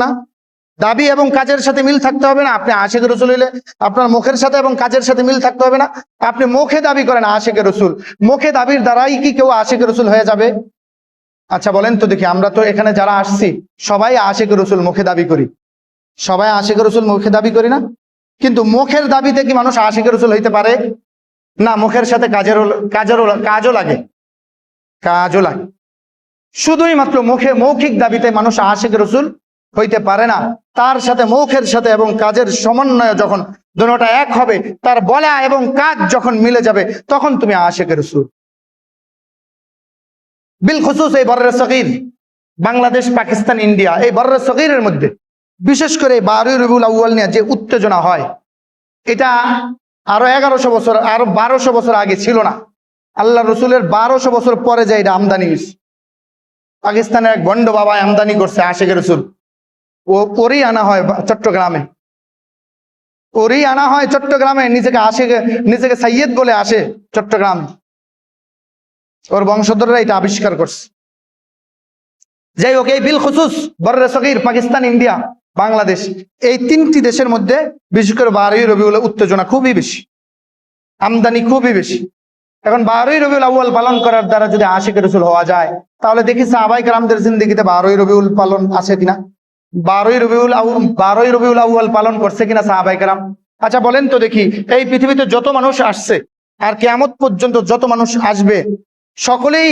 না, দাবি এবং কাজের সাথে মিল থাকতে হবে না। আপনি আশিকে রসুল হইলে আপনার মুখের সাথে এবং কাজের সাথে মিল থাকতে হবে না। আপনি মুখে দাবি করেন আশিকে রসুল, মুখে দাবির দ্বারাই কি কেউ আশিকে রসুল হয়ে যাবে? আচ্ছা বলেন তো দেখি, আমরা তো এখানে যারা আসছি সবাই আশিকে রসুল মুখে দাবি করি, সবাই আশিকে রসুল মুখে দাবি করি না? কিন্তু মুখের দাবিতে কি মানুষ আশিকে রসুল হইতে পারে? না, মুখের সাথে কাজও লাগে, কাজও লাগে। শুধুই মাত্র মুখে মৌখিক দাবিতে মানুষ আশিকে রসুল হইতে পারে না। তার সাথে মুখের সাথে এবং কাজের সমন্বয় যখন দুটোটা এক হবে, তার বলা এবং কাজ যখন মিলে যাবে, তখন তুমি আশিকে রসুল। বিল খুসুস এই বর্রে সগীর, বাংলাদেশ, পাকিস্তান, ইন্ডিয়া, এই বর্রে সগীরের মধ্যে বিশেষ করে 12ই রবিউল আউয়াল নিয়ে যে উত্তেজনা হয়, এটা আরো 1100 বছর, আরো 1200 বছর আগে ছিল না। আল্লাহ রসুলের 1200 বছর পরে যে এটা আমদানি হয়েছে। পাকিস্তানের এক গন্ড বাবা আমদানি করছে আশিকে রসুল, ওরই আনা হয় চট্টগ্রামে, ওরই আনা হয় চট্টগ্রামে। নিজেকে সাইয়েদ বলে আসে চট্টগ্রাম, ওর বংশধররা এটা আবিষ্কার করছে। যাই হোক, এই বিল খুসুস বর্রে সগীর, পাকিস্তান, ইন্ডিয়া, বাংলাদেশ, এই 3টি দেশের মধ্যে বিশেষ করে 12ই রবিউল উত্তেজনা খুবই বেশি, আমদানি খুবই বেশি। এখন 12ই রবিউল আউয়াল পালন করার দ্বারা যদি আশিকে রসুল হওয়া যায়, তাহলে দেখি সাহাবায়ে কেরামদের জিন্দেগিতে 12ই রবিউল পালন আছে কিনা, 12ই রবিউল আউয়াল পালন করছে কিনা সাহাবায়ে কেরাম। আচ্ছা বলেন তো দেখি, এই পৃথিবীতে যত মানুষ আসছে আর কিয়ামত পর্যন্ত যত মানুষ আসবে, সকলেই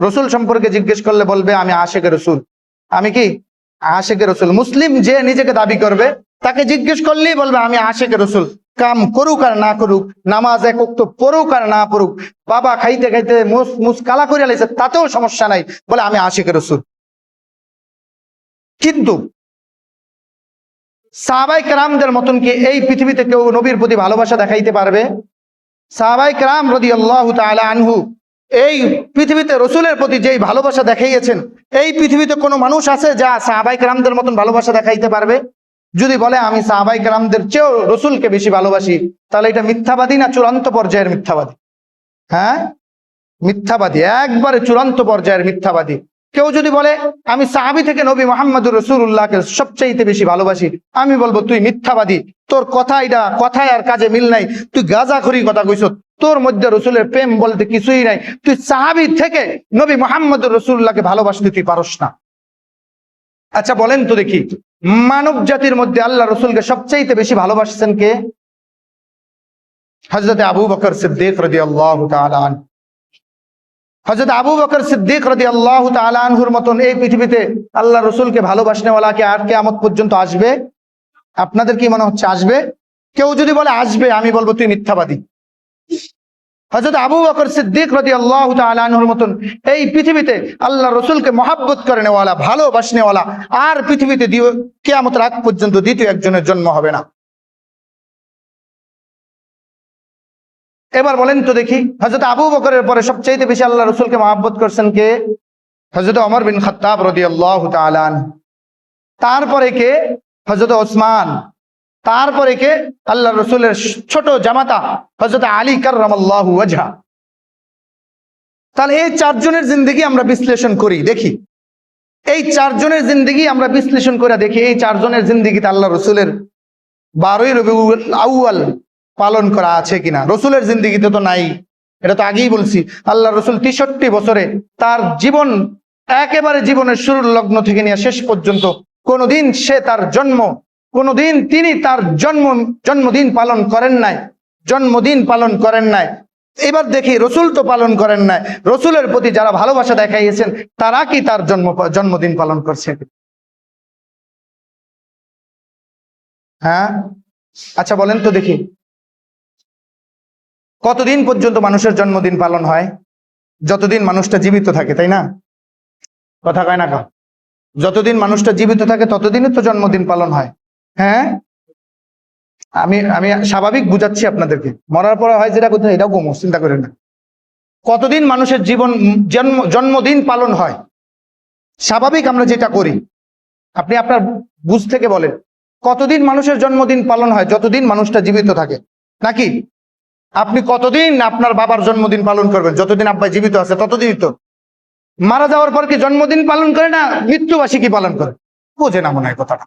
রসুল সম্পর্কে জিজ্ঞেস করলে বলবে আমি আশিকে রসুল। আমি কি আশিকে রসুল। মুসলিম যে নিজেকে দাবি করবে, তাকে জিজ্ঞেস করলেই বলবে আমি আশিকে রসুল। কাম করুক আর না করুক, নামাজ এক ওয়াক্ত পড়ুক আর না পড়ুক, বাবা খাইতে খাইতে মুস কালা করে লাইছে, তাতেও সমস্যা নাই, বলে আমি আশিকে রসুল। কিন্তু সাহাবায়ে কেরামদের মতন কি এই পৃথিবীতে কেউ নবীর প্রতি ভালোবাসা দেখাইতে পারবে? সাহাবায়ে কেরাম রাদিয়াল্লাহু তাআলা আনহু এই পৃথিবীতে রসুলের প্রতি যেই ভালোবাসা দেখাইয়েছেন, এই পৃথিবীতে কোনো মানুষ আছে যা সাহাবায়ে কেরামদের মতন ভালোবাসা দেখাইতে পারবে? যদি বলে আমি সাহাবায়ে কেরামদের চেয়েও রসুলকে বেশি ভালোবাসি, তাহলে এটা মিথ্যাবাদী না চূড়ান্ত পর্যায়ের মিথ্যাবাদী? হ্যাঁ, মিথ্যাবাদী, একবারে চূড়ান্ত পর্যায়ের মিথ্যাবাদী। কেউ যদি বলে আমি সাহাবী থেকে নবী মুহাম্মদুর রাসূলুল্লাহকে সবচেয়ে বেশি ভালোবাসি, আমি বলবো তুই মিথ্যাবাদী, তোর কথায় আর কাজে মিল নাই, তুই গাঁজাখুরি কথা কইছ, তোর মধ্যে রসুলের প্রেম বলতে কিছুই নাই, তুই সাহাবী থেকে নবী মুহাম্মদুর রাসূলুল্লাহকে ভালোবাসতে তুই পারস না। আচ্ছা বলেন তো দেখি, মানব জাতির মধ্যে আল্লাহ রসুলকে সবচেয়ে বেশি ভালোবাসছেন কে? হযরত আবু বকর সিদ্দিক রাদিয়াল্লাহু তাআলা আনহু। হযরত আবু বকর সিদ্দিক রাদিয়াল্লাহু তাআলা আনহুর মতন এই পৃথিবীতে আল্লাহ রসুলকে ভালোবাসনেওয়ালা কে আর কিয়ামত পর্যন্ত আসবে? আপনাদের কি মনে হচ্ছে আসবে? কেউ যদি বলে আসবে, আমি বলবো তুই মিথ্যাবাদী। হযরত আবু বকর সিদ্দিক রাদিয়াল্লাহু তাআলা আনহুর মতন এই পৃথিবীতে আল্লাহ রসুলকে মহব্বত করেনেওয়ালা, ভালোবাসনেওয়ালা আর পৃথিবীতে কিয়ামতের আগ পর্যন্ত দ্বিতীয় একজনের জন্ম হবে না। এবার বলেন তো দেখি, হযরত আবু বকরের পরে সবচেয়ে বেশি আল্লাহ রসুলকে মহব্বত করছেন কে? হযরত ওমর বিন খাত্তাব রাদিয়াল্লাহু তাআলা আনহু। তারপরে কে? হযরত ওসমান। তারপরে কে? আল্লাহ রসুলের ছোট জামাতা হযরত আলী কাররামাল্লাহু ওয়াজহা। তাহলে এই 4 জনের জিন্দেগি আমরা বিশ্লেষণ করি, দেখি এই 4 জনের জিন্দেগি আমরা বিশ্লেষণ করে দেখি, এই 4 জনের জিন্দেগিতে আল্লাহ রসুলের 12ই রবিউল আউয়াল পালন করা আছে কিনা। রসুলের জিন্দেগিতে তো নাই, এটা তো আগেই বলছি। আল্লাহ রসুল 63 বছরে তার জীবন, একেবারে জীবনের শুরুর লগ্ন থেকে নিয়ে শেষ পর্যন্ত কোনোদিন তিনি তার জন্মদিন পালন করেন নাই। এবার দেখি রসুল তো পালন করেন নাই, রসুলের প্রতি যারা ভালোবাসা দেখাইয়েছেন তারা কি তার জন্মদিন পালন করছে? হ্যাঁ, আচ্ছা বলেন তো দেখি, কতদিন পর্যন্ত মানুষের জন্মদিন পালন হয়? যতদিন মানুষটা জীবিত থাকে, তাই না? কথা কয় না কা? যতদিন মানুষটা জীবিত থাকে ততদিনই তো জন্মদিন পালন হয়। হ্যাঁ, আমি স্বাভাবিক বুঝাচ্ছি আপনাদেরকে, মরার পরে হয় যেটা কোথায়, এটাও কমো, চিন্তা করেন না। কতদিন মানুষের জন্মদিন পালন হয় স্বাভাবিক আমরা যেটা করি, আপনি আপনার বুঝ থেকে বলেন, কতদিন মানুষের জন্মদিন পালন হয়? যতদিন মানুষটা জীবিত থাকে। নাকি আপনি কতদিন আপনার বাবার জন্মদিন পালন করবেন? যতদিন আব্বা জীবিত আছে ততদিনই তো। মারা যাওয়ার পর কি জন্মদিন পালন করে না মৃত্যুবার্ষিকী পালন করে? বোঝে না মনে হয় কথাটা।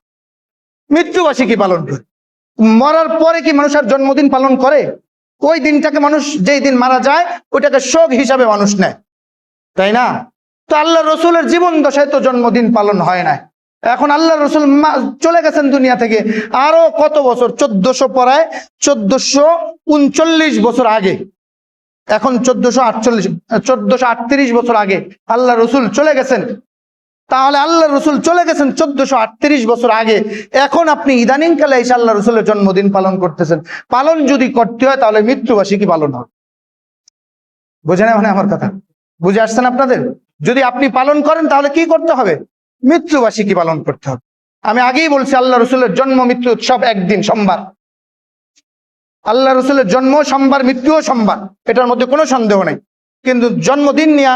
মৃত্যুবার্ষিকী পালন করে, মরার পরে কি মানুষ আর জন্মদিন পালন করে? ওই দিনটাকে মানুষ, যেই দিন মারা যায় ওইটাকে শোক হিসাবে মানুষ নেয়, তাই না? তো আল্লাহ রসুলের জীবন দশায় তো জন্মদিন পালন হয় না। এখন আল্লাহ রসুল চলে গেছেন দুনিয়া থেকে আরো কত বছর, 1439 বছর আগে, এখন 1438 বছর আগে আল্লাহ রসুল চলে গেছেন। তাহলে আল্লাহ রসুল চলে গেছেন 1438 বছর আগে, এখন আপনি ইদানিং কালে এসে আল্লাহ রসুলের জন্মদিন পালন করতেছেন। পালন যদি করতে হয় তাহলে মৃত্যুবার্ষিকী পালন হবে। বুঝে না মানে আমার কথা? বুঝে আসছেন আপনাদের? যদি আপনি পালন করেন তাহলে কি করতে হবে? মৃত্যুবার্ষিকী পালন করতে হবে। আমি আগেই বলছি আল্লাহ রসুলের জন্ম মৃত্যু উৎসব একদিন, সোমবার। আল্লাহ রসুলের জন্ম সোমবার, মৃত্যুও সোমবার, এটার মধ্যে কোনো সন্দেহ নেই। কিন্তু জন্মদিন নিয়ে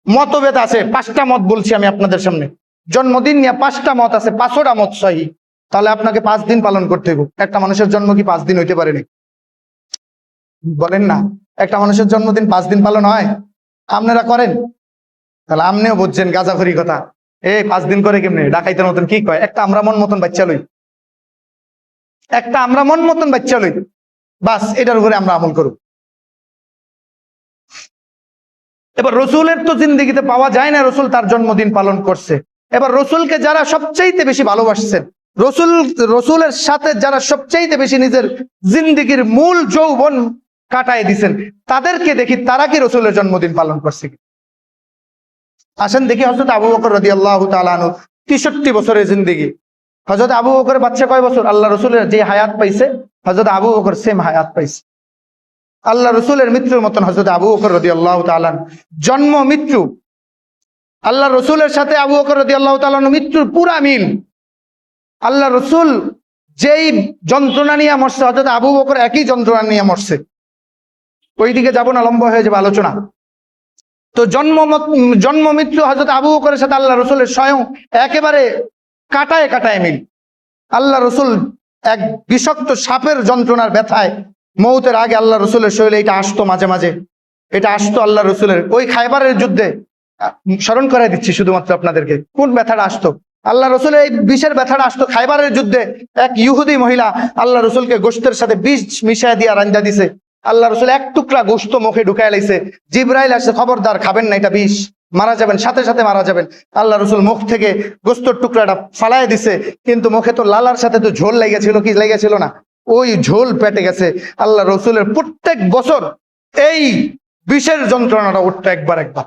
মতভেদ আছে, 5টা মত বলছি আমি আপনাদের সামনে। জন্মদিন নিয়ে 5টা মত আছে, 5টা মত সহি। তাহলে আপনাকে 5 দিন পালন করতে হবে। একটা মানুষের জন্ম কি 5 দিন হইতে পারেনি? বলেন না, একটা মানুষের জন্মদিন 5 দিন পালন হয়? আপনারা করেন? তাহলে আপনিও বুঝছেন গাঁজাখড়ি কথা। 5 দিন করে কেমনে? ডাকাইতের মতন কি কয়, একটা আমরা মন মতন বাচ্চা লই, একটা আমরা মন মতন বাচ্চা লই, বাস এটার উপরে আমরা আমল করব। এবার রসুলের তো জিন্দেগিতে পাওয়া যায় না রসুল তার জন্মদিন পালন করছে। এবার রসুলকে যারা সবচাইতে বেশি ভালোবাসছেন, রসুলের সাথে যারা সবচাইতে বেশি নিজের জিন্দেগির মূল যৌবন কাটায় দিছেন, তাদেরকে দেখি তারা কি রসুলের জন্মদিন পালন করছে কি? আসেন দেখি হযরত আবু বকর রাদিয়াল্লাহু তাআলা আনহু 63 বছরের জিন্দেগি। হযরত আবু বকরের বাচ্চা কয় বছর? আল্লাহ রসুলের যে হায়াত পাইছে হযরত আবু বকর সেম হায়াত পাইছে। আল্লাহ রসুলের মৃত্যুর মতন হযরত আবু বকর রাদিয়াল্লাহু তাআলা জন্ম মৃত্যু, আল্লাহ রসুলের সাথে আবু বকর রাদিয়াল্লাহু তাআলা মৃত্যুর পুরা মিল। আল্লাহ রসুল যেই যন্ত্রণা নিয়ে মরছে হযরত আবু বকর একই যন্ত্রণা নিয়ে মরছে। ওইদিকে যাব না, লম্বা হয়ে যাবে আলোচনা। তো জন্ম মৃত্যু হযরত আবু বকরের সাথে আল্লাহ রসুলের স্বয়ং একেবারে কাটায় কাটায় মিল। আল্লাহ রসুল এক বিষাক্ত সাপের যন্ত্রণার ব্যথায় মৌতের আগে আল্লাহ রসুলের শরীরে এটা আসতো, মাঝে মাঝে এটা আসতো আল্লাহ রসুলের। ওই খায়বারের যুদ্ধে, স্মরণ করাই দিচ্ছি শুধুমাত্র আপনাদেরকে, কোন ব্যথাটা আসতো। আল্লাহ রসুলের এই বিষের ব্যথাটা আসতো খায়বারের যুদ্ধে। এক ইহুদি মহিলা আল্লাহ রসুলকে গোশতের সাথে বিষ মিশাই দিয়া রান্দা দিছে। আল্লাহ রসুল এক টুকরা গোশত মুখে ঢুকাই লাইছে। জিবরাইল আসছে, খবরদার খাবেন না, এটা বিষ, মারা যাবেন, সাথে সাথে মারা যাবেন। আল্লাহ রসুল মুখ থেকে গোশতের টুকরাটা ফালাই দিছে, কিন্তু মুখে তো লালার সাথে তো ঝোল লেগেছিল, কি লেগেছিল না? ওই ঝোল পেটে গেছে। আল্লাহ রসুলের প্রত্যেক বছর এই বিষের যন্ত্রণাটা উঠতো একবার একবার,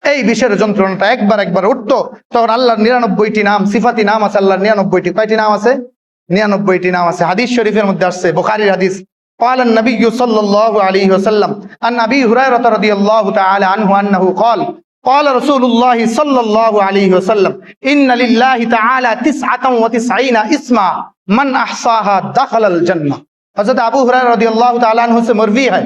এই বিষের যন্ত্রণাটা একবার একবার উঠতো। তখন আল্লাহর 99টি নাম, সিফাতি নাম আছে আল্লাহর 99টি। কয়টি নাম আছে? 99টি নাম আছে। হাদিস শরীফের মধ্যে আসছে, বুখারীর হাদিস। قال النبي صلى الله عليه وسلم عن أبي هريرة رضي الله تعالى عنه أنه قال قال رسول الله صلى الله عليه وسلم إن لله تعالى 99 اسما من أحصاها دخل الجنة। हज़रत अबू हुरैरा रज़ियल्लाहु ताआला अन्हु से मरवी है,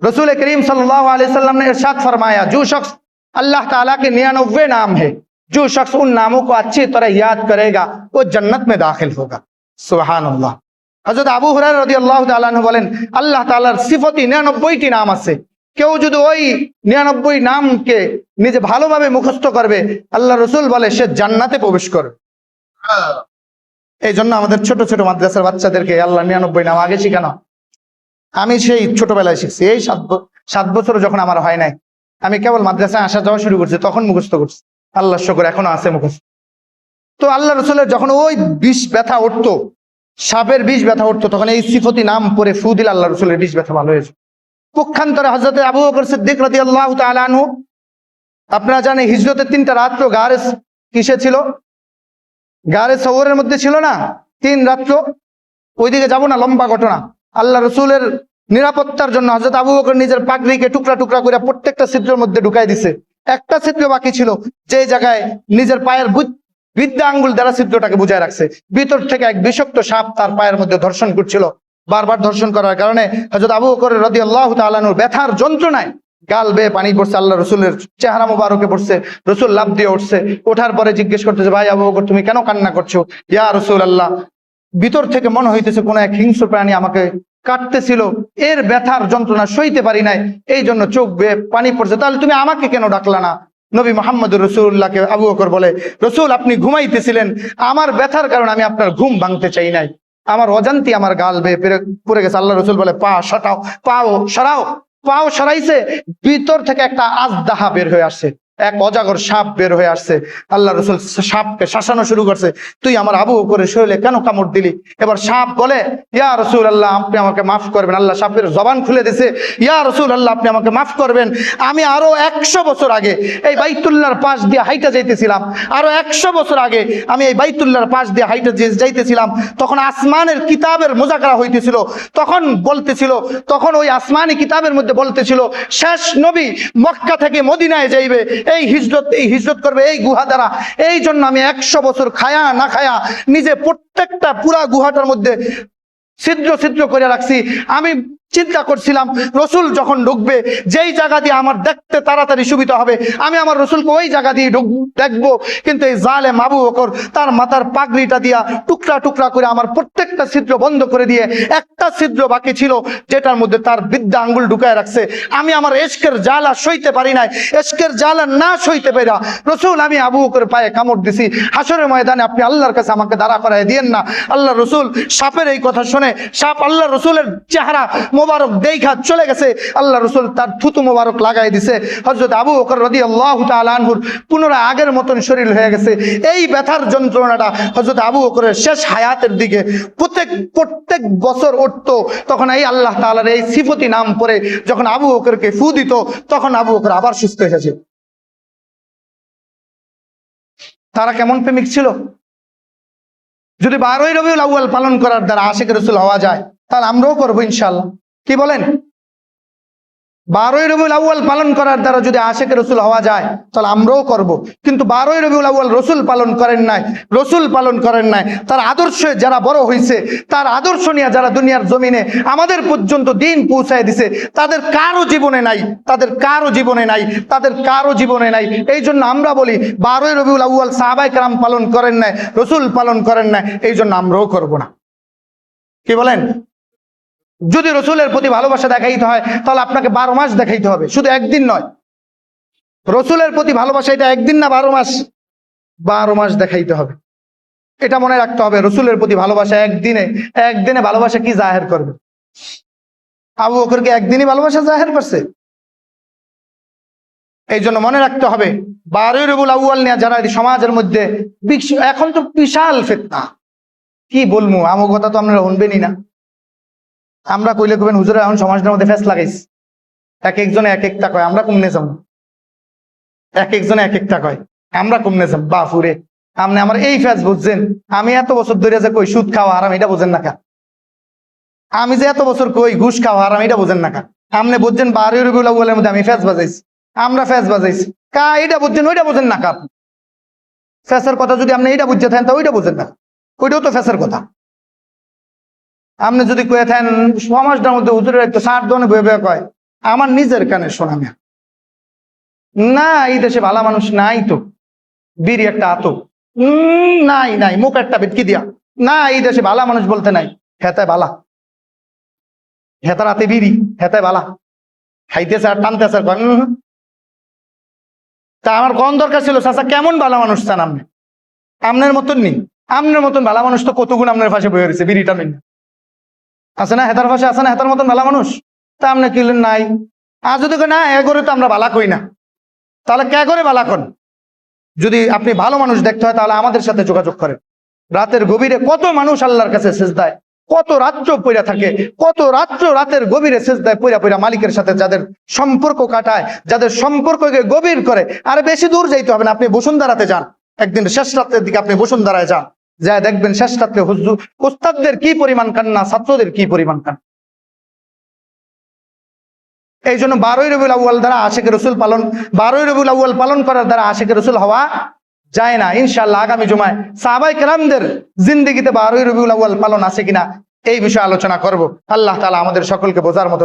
रसूल करीम सल्लल्लाहु अलैहि वसल्लम ने इरशाद फरमाया, जो शख्स अल्लाह ताला के 99 नाम है, जो शख्स उन नामों को अच्छी तरह याद करेगा वो जन्नत में दाखिल होगा। सुभान अल्लाह। हज़रत আবু হুরায়রা রাদিয়াল্লাহু তাআলা আনহু বলেন, আল্লাহ তাআলার সিফাতি 99টি নাম আছে। কেউ যদি ওই 99 নামকে নিজে ভালোভাবে মুখস্থ করবে, আল্লাহ রসুল বলে সে জান্নাতে প্রবেশ করবে। এই জন্য আমাদের ছোট ছোট মাদ্রাসার বাচ্চাদেরকে আল্লাহ 99 নাম আগে শিখানো। আমি সেই ছোটবেলায় শিখছি, এই 7 বছর যখন আমার হয় নাই, আমি কেবল মাদ্রাসায় আসা যাওয়া শুরু করছি, তখন মুখস্থ করছি। আল্লাহর শুকর এখনো আছে মুখস্থ। তো আল্লাহ রসুলের যখন ওই বিষ ব্যথা উঠতো, সাপের বিষ ব্যথা উঠতো, তখন এই সিফতি নাম পরে ফু দিলে আল্লাহ রসুলের বিষ ব্যথা ভালো হয়েছে। পক্ষান্তরে হযরত আবু বকর সিদ্দিক রাদিয়াল্লাহু তাআলা আনহু, আপনারা জানেন হিজরতের 3টা রাত্র গারে কিসে ছিল? গারে সওরের মধ্যে ছিল না, 3 রাত্র। ওইদিকে যাব না, লম্বা ঘটনা। আল্লাহ রসুলের নিরাপত্তার জন্য হযরত আবু বকর নিজের পাগড়িকে টুকরা টুকরা করে প্রত্যেকটা ছিদ্রের মধ্যে ঢুকাই দিছে। একটা ছিদ্র বাকি ছিল, যে জায়গায় নিজের পায়ের বৃদ্ধা আঙ্গুল দ্বারা ছিদ্রটাকে বুঝায় রাখছে। ভিতর থেকে এক বিষাক্ত সাপ তার পায়ের মধ্যে ধর্ষণ করছিল। বারবার ধর্ষণ করার কারণে হযরত আবু বকর রাদিয়াল্লাহু তাআলা আনহু ব্যথার যন্ত্রণায় গাল বেয়ে পানি পড়ছে, আল্লাহ রসুলের চেহারা মোবারকে পড়ছে। রসুল লাফ দিয়ে উঠছে, ওঠার পরে জিজ্ঞেস করতেছে, ভাই আবু বকর তুমি কেন কান্না করছো? ইয়া রাসূলুল্লাহ, ভিতর থেকে মনে হইতেছে কোন এক হিংস্র প্রাণী আমাকে কাটতেছিল, এর ব্যথার যন্ত্রণা সইতে পারি নাই, এই জন্য চোখ বেয়ে পানি পড়ছে। তাহলে তুমি আমাকে কেন ডাকলা না? নবী মুহাম্মদুর রাসূলুল্লাহকে আবু বকর বলে, রসুল আপনি ঘুমাইতেছিলেন, আমার ব্যথার কারণে আমি আপনার ঘুম ভাঙতে চাই নাই, আমার অজান্তি আমার গাল বেয়ে পড়ে গেছে। আল্লাহ রসুল বলে, পা সরাও, পাও সরাও। পাও সরাইছে, ভিতর থেকে একটা আজদাহা বের হয়ে আসছে, এক অজাগর সাপ বের হয়ে আসছে। আল্লাহ রসুল সাপকে শাসানো শুরু করছে, তুই আমার আবু বকরের শরীরে কেন কামড় দিলি? এবার সাপ বলে, ইয়া রসুল আল্লাহ আপনি আমাকে মাফ করবেন। আল্লাহ সাপের জবান খুলে দিছে, ইয়া রসুল আল্লাহ আপনি আমাকে মাফ করবেন, আমি আরো 100 বছর আগে এই বাইতুল্লাহর পাশ দিয়ে হাইটা যাইতেছিলাম, আরো 100 বছর আগে আমি এই বাইতুল্লাহর পাশ দিয়ে হাইটা যাইতেছিলাম, তখন আসমানের কিতাবের মুযাকারা হইতেছিল, তখন বলতেছিল, তখন ওই আসমানি কিতাবের মধ্যে বলতেছিল শেষ নবী মক্কা থেকে মদিনায় যাইবে, এই হিজরত করবে এই গুহা দ্বারা। এই জন্য আমি 100 বছর খায়া না খায়া নিজে প্রত্যেকটা পুরা গুহাটার মধ্যে ছিদ্র ছিদ্র করে রাখছি। আমি চিন্তা করছিলাম রসুল যখন ঢুকবে যেই জায়গা দিয়ে আমার দেখতে তাড়াতাড়ি সুবিধা হবে, আমি আমার রসুলকে ওই জায়গা দিয়ে দেখবো। কিন্তু এই জালেম আবু বকর তার মাথার পাগড়িটা দিয়া টুকরা টুকরা করে আমার প্রত্যেকটা ছিদ্র বন্ধ করে দিয়ে একটা ছিদ্র বাকি ছিল যেটার মধ্যে তার বিদ্যা আঙ্গুল ঢুকায় রাখছে। আমি আমার এশকের জ্বালা সইতে পারি নাই, এশকের জ্বালা না সইতে পারি রসুল আমি আবু বকরের পায়ে কামড় দিছি, হাসরের ময়দানে আপনি আল্লাহর কাছে আমাকে দাঁড়া করায় দিয়েন না। আল্লাহ রসুল সাপের এই কথা শুনে, সাপ আল্লাহ রসুলের চেহারা মোবারক দেখা চলে গেছে, আল্লাহ রসুল তার থুতু মোবারক লাগাই দিছে। হযরত আবু বকর রাদিয়াল্লাহু তাআলা আনহুর পুনরায় আগের মতন শরীর হয়ে গেছে। এই ব্যথার যন্ত্রণাটা হযরত আবু বকরের শেষ হায়াতের দিকে প্রত্যেক বছর উঠতো, তখন এই আল্লাহ তাআলার এই সিফতি নাম পড়ে যখন আবু বকরকে ফু দিত, তখন আবু বকর আবার সুস্থ হয়েছে। তারা কেমন প্রেমিক ছিল? যদি 12ই রবিউল আউয়াল পালন করার দ্বারা আশিক রাসূল হওয়া যায় তাহলে আমরাও করবো ইনশাআল্লাহ। কি বলেন? 12ই রবিউল আউয়াল পালন করার দ্বারা যদি আশিক রাসূল হওয়া যায় তাহলে আমরাও করব। কিন্তু 12ই রবিউল আউয়াল রসুল পালন করেন নাই, রসুল পালন করেন নাই, তার আদর্শে যারা বড় হয়েছে, তার আদর্শ নিয়ে যারা দুনিয়ার জমিনে আমাদের পর্যন্ত দিন পৌঁছায় দিছে, তাদের কারো জীবনে নাই, তাদের কারো জীবনে নাই, তাদের কারো জীবনে নাই। এই জন্য আমরা বলি 12ই রবিউল আউয়াল সাহাবায়ে কেরাম পালন করেন নাই, রসুল পালন করেন নাই, এই জন্য আমরাও করব না। কি বলেন? যদি রসুলের প্রতি ভালোবাসা দেখাইতে হয় তাহলে আপনাকে 12 মাস দেখাইতে হবে, শুধু একদিন নয়। রসুলের প্রতি ভালোবাসা এটা একদিন না 12 মাস, 12 মাস দেখাইতে হবে। এটা মনে রাখতে হবে, রসুলের প্রতি ভালোবাসা একদিনে ভালোবাসা কি জাহের করবে? আবু বকরকে একদিনই ভালোবাসা জাহের করছে। এই জন্য মনে রাখতে হবে 12ই রবিউল আউয়াল নিয়ে যারা সমাজের মধ্যে এখন তো বিশাল ফিতনা, কি বলবো, আমার কথা তো আপনারা শুনবেনই না। আমরা কইলে কবেন হুজুরে এখন সমাজের মধ্যে ফেস লাগাইছে, এক একজনে এক একটা কয়, আমরা কমনে যাব, এক একজনে এক একটা কয়, আমরা কমনে যাব। বাপুরে, আপনি আমার এই ফেস বুঝছেন? আমি এত বছর ধরে যে কই সুদ খাওয়া হারাম, এটা বোঝেন না কা? আমি যে এত বছর কই ঘুষ খাওয়া হারাম, এটা বোঝেন না কা? আপনি বুঝছেন 12ই রবিউল আউয়ালের মধ্যে আমি ফেস বাজাইছি, আমরা ফেস বাজাইছি কা? এটা বুঝছেন, ওইটা বোঝেন না কা? ফেসের কথা যদি আপনি এইটা বুঝতে থাকেন তা ওইটা বোঝেন না, ওইটাও তো ফেসের কথা। আপনি যদি কয়ে থাকেন সমাজটার মধ্যে হুজুরের একটু সার দনে বয়ে বয়ে কয়, আমার নিজের কানে শোনা না, এই দেশে ভালো মানুষ নাই তো, বিড়ি একটা আতো নাই, নাই মুখ একটা বেটকি দিয়া, না এই দেশে ভালো মানুষ বলতে নাই, হেতায় বালা, হেতার হাতে বিড়ি, হেতায় বালা, খাইতেছে আর টানতেছে আর কয় তা আমার কোন দরকার ছিল? চাচা কেমন ভালো মানুষ চান আপনি? আপনার মতন নেই, আপনার মতন ভালো মানুষ তো কতগুণ আপনার পাশে বয়ে রয়েছে, বিড়ি টানেন আছে না, হেতার পাশে আছে না হেতার মতন ভালো মানুষ? তা আপনি কি নাই? আর যদি না এগোরে তো আমরা বালা কই না, তাহলে কে করে বালা করেন? যদি আপনি ভালো মানুষ দেখতে হয় তাহলে আমাদের সাথে যোগাযোগ করেন। রাতের গভীরে কত মানুষ আল্লাহর কাছে সেজদায়, কত রাত্র পইরা থাকে, কত রাত্র রাতের গভীরে সেজদায় পইরা পইরা মালিকের সাথে যাদের সম্পর্ক কাটায়, যাদের সম্পর্ককে গভীর করে। আর বেশি দূর যাইতে হবে না, আপনি বসুন্ধরাতে যান, একদিন শেষ রাতের দিকে আপনি বসুন্ধরায় যান, যা দেখবেন শেষ রাত্রে হুজুর ওস্তাদদের কি পরিমাণ কান্না, ছাত্রদের কি পরিমাণ কান্না। এই জন্য 12ই রবিউল আউয়াল দ্বারা আশিকে রসুল পালন, 12ই রবিউল আউয়াল পালন করার দ্বারা আশিকে রসুল হওয়া যায় না। ইনশাআল্লাহ আগামী জুমায় সাহাবায়ে কেরামদের জিন্দেগিতে 12ই রবিউল আউয়াল পালন আছে কিনা এই বিষয়ে আলোচনা করব। আল্লাহ তাআলা আমাদের সকলকে বোঝার মতো